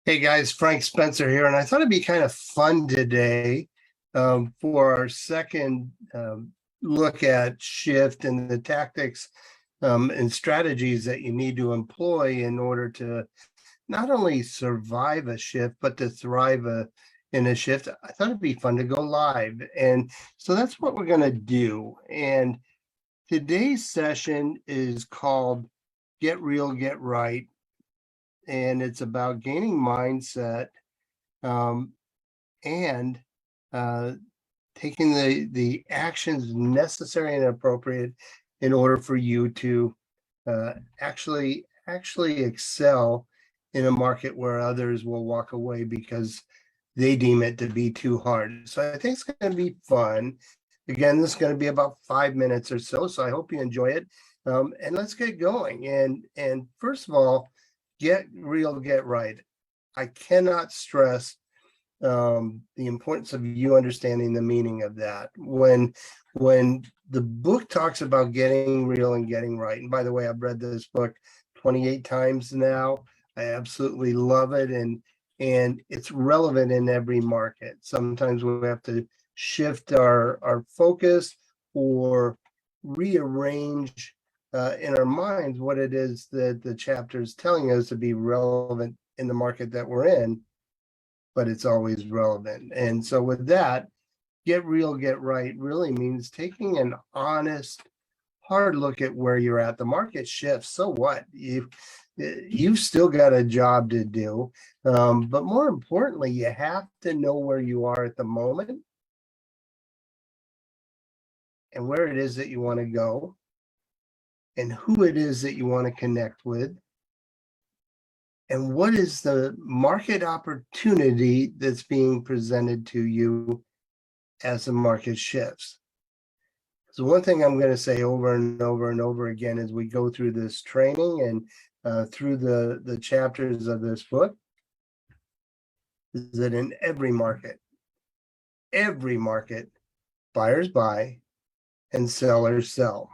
Hey guys, Frank Spencer here, and I thought it'd be kind of fun today for our second look at shift and the tactics and strategies that you need to employ in order to not only survive a shift, but to thrive in a shift. I thought it'd be fun to go live. And so that's what we're going to do. And today's session is called Get Real, Get Right. And it's about gaining mindset um, and uh, taking the actions necessary and appropriate in order for you to actually excel in a market where others will walk away because they deem it to be too hard. So I think it's going to be fun. Again, this is going to be about 5 minutes or so. So I hope you enjoy it. And let's get going. And first of all, get real, get right. I cannot stress the importance of you understanding the meaning of that. When the book talks about getting real and getting right, and by the way, I've read this book 28 times now. I absolutely love it, and it's relevant in every market. Sometimes we have to shift our focus or rearrange in our minds what it is that the chapter is telling us to be relevant in the market that we're in, but it's always relevant. And so with that, get real, get right really means taking an honest, hard look at where you're at. The market shifts. So what? You've still got a job to do. But more importantly, you have to know where you are at the moment and where it is that you want to go and who it is that you want to connect with. And what is the market opportunity that's being presented to you as the market shifts? So one thing I'm going to say over and over and over again as we go through this training and through the chapters of this book is that in every market, buyers buy and sellers sell.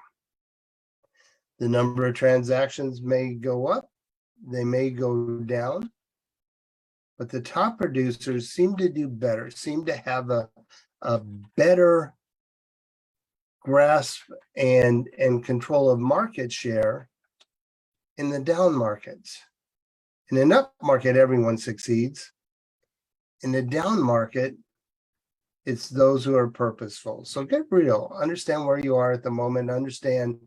The number of transactions may go up, they may go down, but the top producers seem to do better, seem to have a better grasp and control of market share in the down markets. In an up market, everyone succeeds. In the down market, it's those who are purposeful. So get real, understand where you are at the moment, understand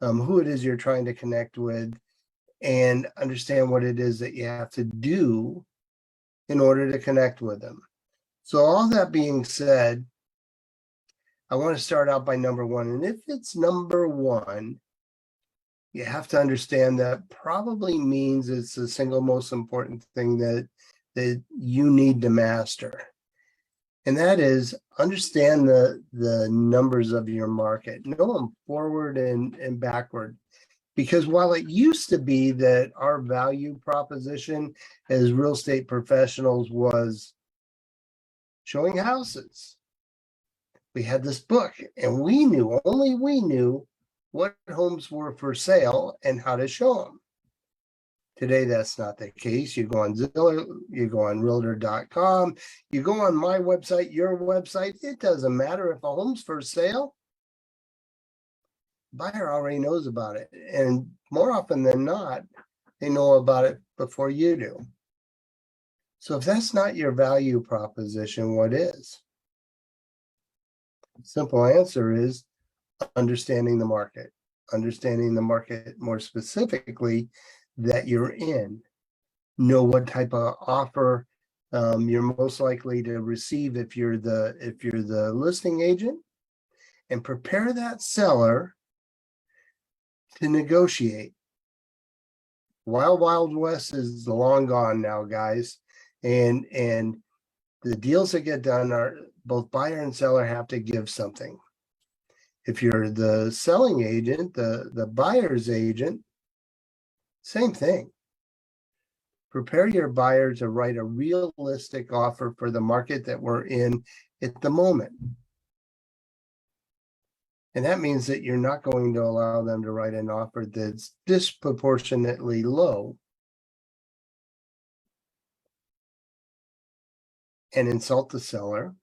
who it is you're trying to connect with, and understand what it is that you have to do in order to connect with them. So all that being said, I want to start out by number one. And if it's number one, you have to understand that probably means it's the single most important thing that you need to master. And that is understand the numbers of your market, know them forward and backward. Because while it used to be that our value proposition as real estate professionals was showing houses, we had this book and we knew, only we knew what homes were for sale and how to show them. Today, that's not the case. You go on Zillow, you go on realtor.com, you go on my website, your website. It doesn't matter if a home's for sale. Buyer already knows about it. And more often than not, they know about it before you do. So if that's not your value proposition, what is? Simple answer is understanding the market more specifically that you're in. Know what type of offer you're most likely to receive if you're the listing agent, and prepare that seller to negotiate. Wild West is long gone now, guys, and the deals that get done are both buyer and seller have to give something. If you're the selling agent, the buyer's agent, same thing. Prepare your buyer to write a realistic offer for the market that we're in at the moment. And that means that you're not going to allow them to write an offer that's disproportionately low. and insult the seller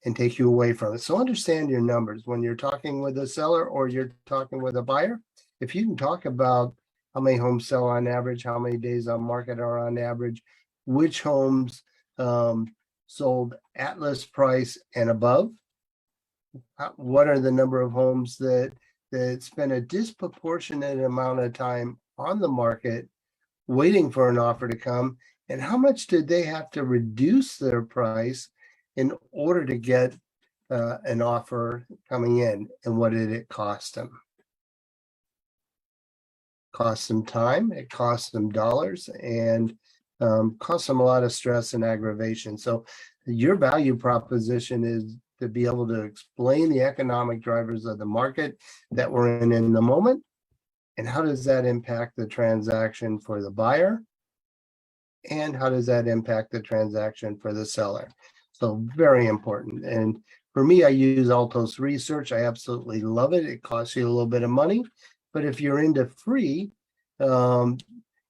and take you away from it. So understand your numbers when you're talking with a seller or you're talking with a buyer. If you can talk about how many homes sell on average, how many days on market are on average, which homes sold at list price and above, what are the number of homes that spend a disproportionate amount of time on the market waiting for an offer to come, and how much did they have to reduce their price in order to get an offer coming in, and what did it cost them? Cost them time, it cost them dollars, and cost them a lot of stress and aggravation. So your value proposition is to be able to explain the economic drivers of the market that we're in the moment, and how does that impact the transaction for the buyer, and how does that impact the transaction for the seller. So very important. And for me, I use Altos Research. I absolutely love it. It costs you a little bit of money, but if you're into free,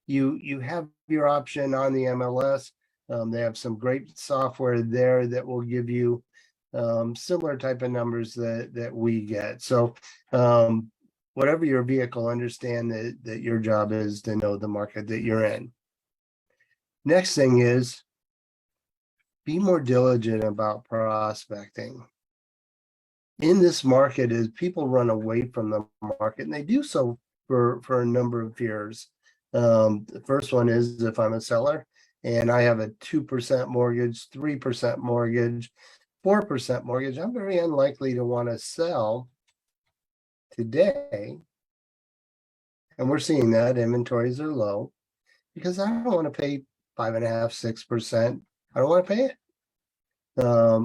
you have your option on the MLS. They have some great software there that will give you similar type of numbers that we get. So whatever your vehicle, understand that your job is to know the market that you're in. Next thing is, be more diligent about prospecting. In this market, as people run away from the market, and they do so for a number of fears. The first one is, if I'm a seller and I have a 2% mortgage, 3% mortgage, 4% mortgage, I'm very unlikely to want to sell today. And we're seeing that inventories are low because I don't want to pay 5.5%, 6%. I don't want to pay it.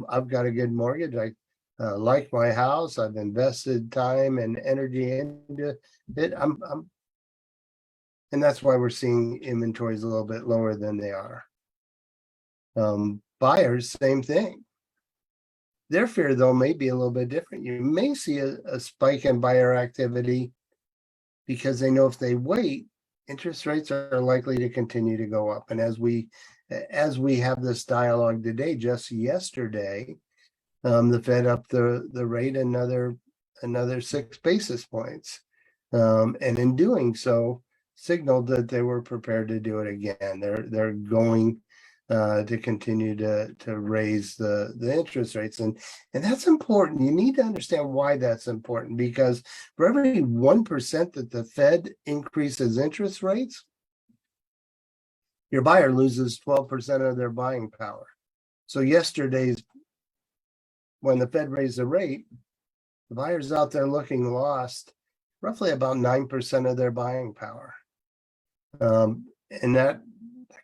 I've got a good mortgage. I like my house. I've invested time and energy into it. And that's why we're seeing inventories a little bit lower than they are. Buyers, same thing. Their fear, though, may be a little bit different. You may see a spike in buyer activity because they know if they wait, interest rates are likely to continue to go up. And as we have this dialogue today, just yesterday, the Fed upped the rate another 6 basis points, and in doing so, signaled that they were prepared to do it again. They're going to continue to raise the interest rates, and that's important. You need to understand why that's important, because for every 1% that the Fed increases interest rates, your buyer loses 12% of their buying power. So yesterday's, when the Fed raised the rate, the buyers out there looking lost roughly about 9% of their buying power. And that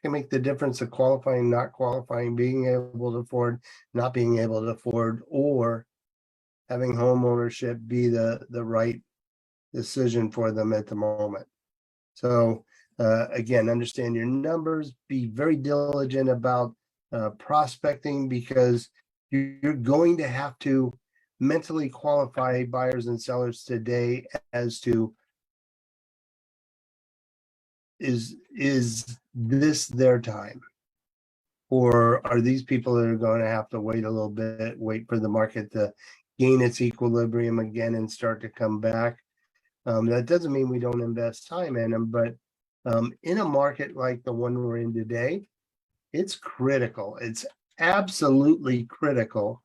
can make the difference of qualifying, not qualifying, being able to afford, not being able to afford, or having home ownership be the right decision for them at the moment. So again, understand your numbers, be very diligent about prospecting, because you're going to have to mentally qualify buyers and sellers today as to, is this their time, or are these people that are going to have to wait a little bit, wait for the market to gain its equilibrium again and start to come back. That doesn't mean we don't invest time in them, but in a market like the one we're in today, it's critical. It's absolutely critical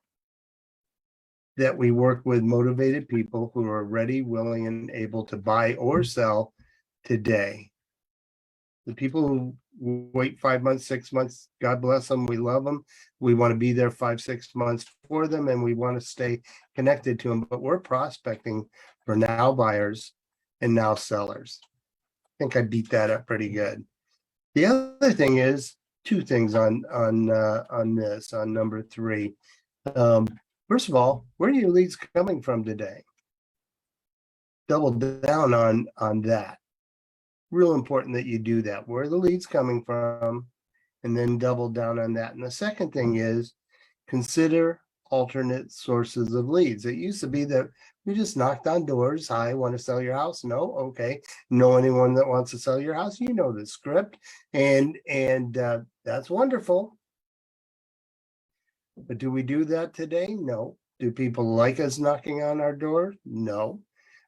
that we work with motivated people who are ready, willing, and able to buy or sell today. The people who wait 5 months, 6 months, God bless them. We love them. We want to be there 5, 6 months for them, and we want to stay connected to them. But we're prospecting for now buyers and now sellers. I think I beat that up pretty good. The other thing is, 2 things on this, on number 3. First of all, where are your leads coming from today? Double down on that. Real important that you do that. Where are the leads coming from? And then double down on that. And the second thing is, consider alternate sources of leads. It used to be that we just knocked on doors. Hi, want to sell your house? No? Okay. Know anyone that wants to sell your house? You know the script. And that's wonderful. But do we do that today? No. Do people like us knocking on our door? No.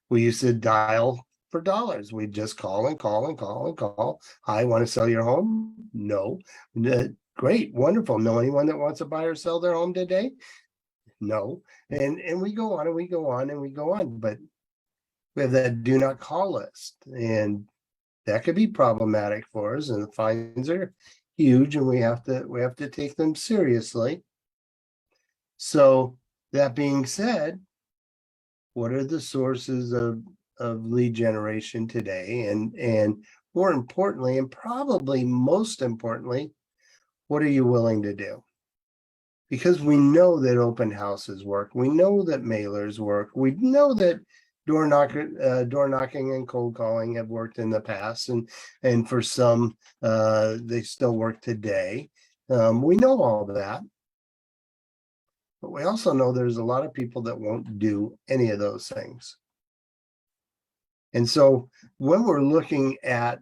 We used to dial for dollars. We just call and call and call and call. I want to sell your home? No. Great, wonderful. Know anyone that wants to buy or sell their home today? No. And we go on and we go on and we go on. But we have that do not call list. And that could be problematic for us. And the fines are huge, and we have to take them seriously. So that being said, what are the sources of lead generation today? And more importantly, and probably most importantly, what are you willing to do? Because we know that open houses work. We know that mailers work. We know that door knocking and cold calling have worked in the past, and for some, they still work today. We know all that. But we also know there's a lot of people that won't do any of those things. And so when we're looking at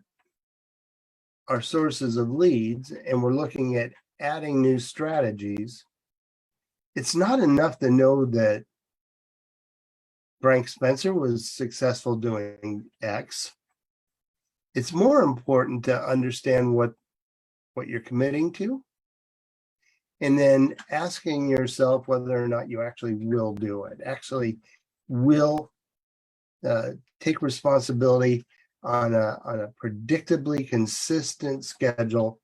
our sources of leads and we're looking at adding new strategies, it's not enough to know that Frank Spencer was successful doing X. It's more important to understand what you're committing to, and then asking yourself whether or not you actually will do it, actually will take responsibility on a predictably consistent schedule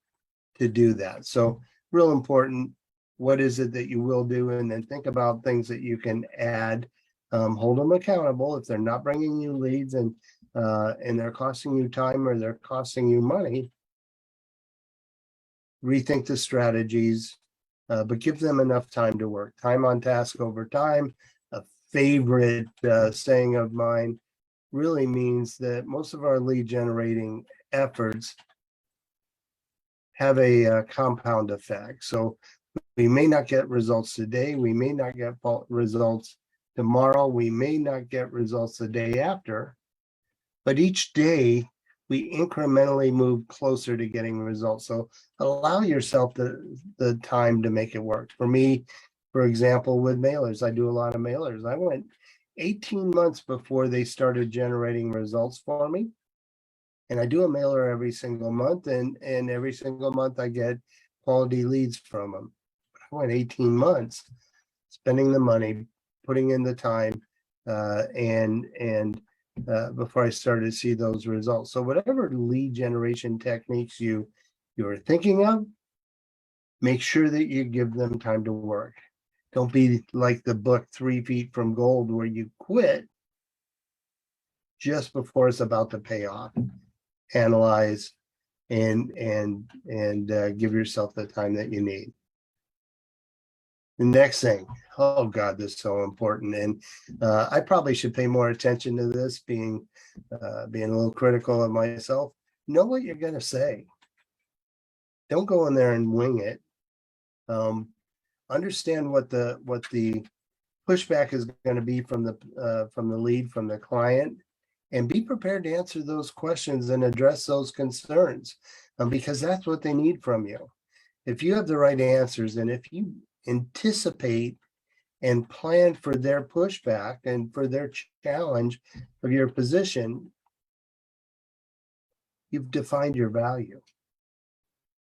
to do that. So real important, what is it that you will do? And then think about things that you can add, hold them accountable. If they're not bringing you leads and they're costing you time or they're costing you money, rethink the strategies, but give them enough time to work. Time on task over time. A favorite saying of mine really means that most of our lead generating efforts have a compound effect. So we may not get results today. We may not get results tomorrow. We may not get results the day after. But each day we incrementally move closer to getting results. So allow yourself the time to make it work. For me, for example, with mailers, I do a lot of mailers. I went 18 months before they started generating results for me. And I do a mailer every single month, and every single month I get quality leads from them. I went 18 months spending the money, putting in the time, and before I started to see those results. So whatever lead generation techniques you are thinking of, make sure that you give them time to work. Don't be like the book 3 Feet from Gold, where you quit just before it's about to pay off. Analyze and give yourself the time that you need. The next thing, oh God, this is so important, and I probably should pay more attention to this, being a little critical of myself. Know what you're going to say. Don't go in there and wing it. Understand what the pushback is going to be from the lead, from the client, and be prepared to answer those questions and address those concerns, because that's what they need from you. If you have the right answers, and if you anticipate and plan for their pushback and for their challenge of your position, you've defined your value.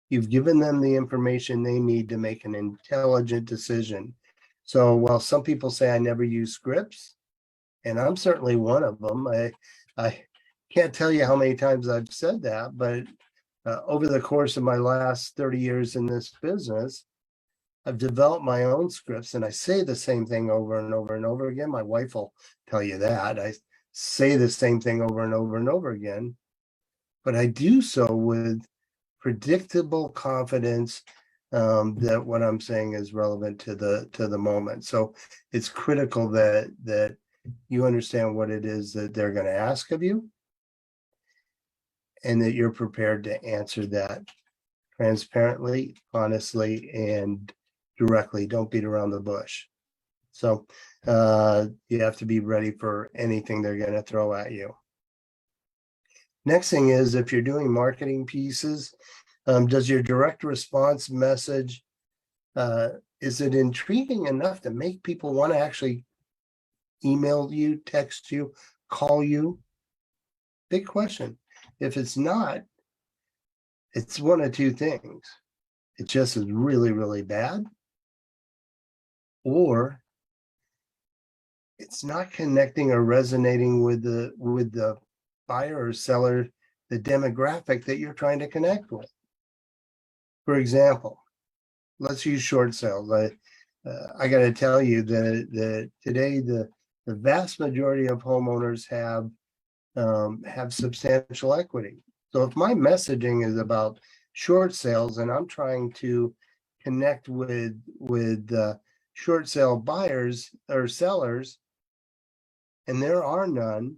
You've given them the information they need to make an intelligent decision. So while some people say I never use scripts, and I'm certainly one of them, I can't tell you how many times I've said that, but over the course of my last 30 years in this business, I've developed my own scripts, and I say the same thing over and over and over again. My wife will tell you that. I say the same thing over and over and over again, but I do so with predictable confidence that what I'm saying is relevant to the moment. So it's critical that you understand what it is that they're going to ask of you, and that you're prepared to answer that transparently, honestly, and directly. Don't beat around the bush. So you have to be ready for anything they're going to throw at you. Next thing is, if you're doing marketing pieces, does your direct response message is it intriguing enough to make people want to actually email you, text you, call you? Big question. If it's not, it's one of two things. It just is really, really bad, or it's not connecting or resonating with the buyer or seller, the demographic that you're trying to connect with. For example, let's use short sales. I got to tell you that today the vast majority of homeowners have substantial equity. So if my messaging is about short sales and I'm trying to connect with short sale buyers or sellers, and there are none,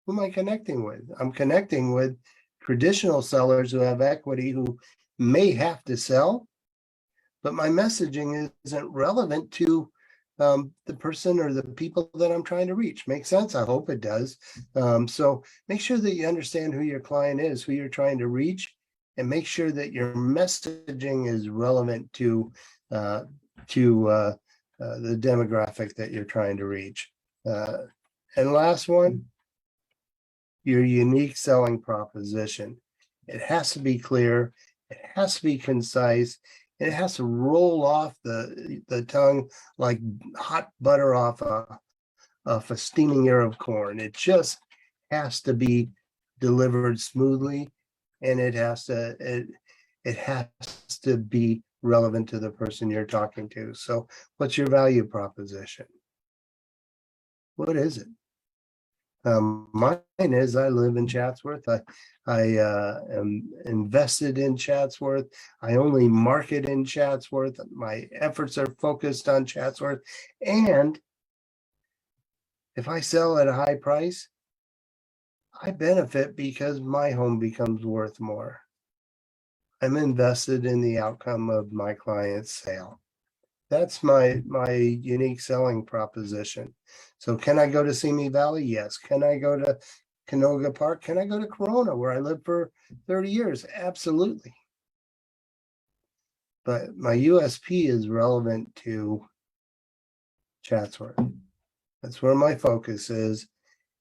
who am I connecting with? I'm connecting with traditional sellers who have equity, who may have to sell, but my messaging isn't relevant to the person or the people that I'm trying to reach. Makes sense? I hope it does. So make sure that you understand who your client is, who you're trying to reach, and make sure that your messaging is relevant to the demographic that you're trying to reach. And last one, your unique selling proposition. It has to be clear, it has to be concise, and it has to roll off the tongue like hot butter off a steaming ear of corn. It just has to be delivered smoothly, and it has to be relevant to the person you're talking to. So what's your value proposition? What is it? Mine is, I live in Chatsworth. I am invested in Chatsworth. I only market in Chatsworth. My efforts are focused on Chatsworth. And if I sell at a high price, I benefit because my home becomes worth more. I'm invested in the outcome of my client's sale. That's my unique selling proposition. So can I go to Simi Valley? Yes. Can I go to Canoga Park? Can I go to Corona, where I lived for 30 years? Absolutely. But my USP is relevant to Chatsworth. That's where my focus is,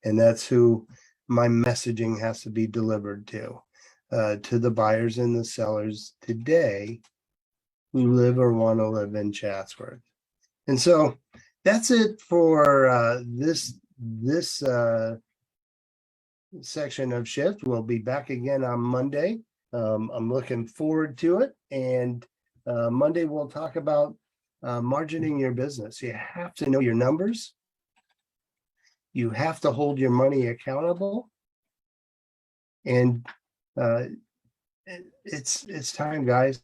and that's who my messaging has to be delivered to the buyers and the sellers today who live or want to live in Chatsworth. And so that's it for this section of Shift. We'll be back again on Monday. I'm looking forward to it. And Monday we'll talk about margining your business. You have to know your numbers. You have to hold your money accountable. And it's time, guys.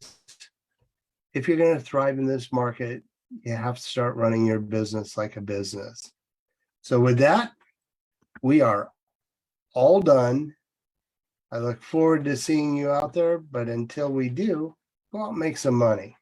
If you're going to thrive in this market, you have to start running your business like a business. So with that, we are all done. I look forward to seeing you out there, but until we do, go out and make some money.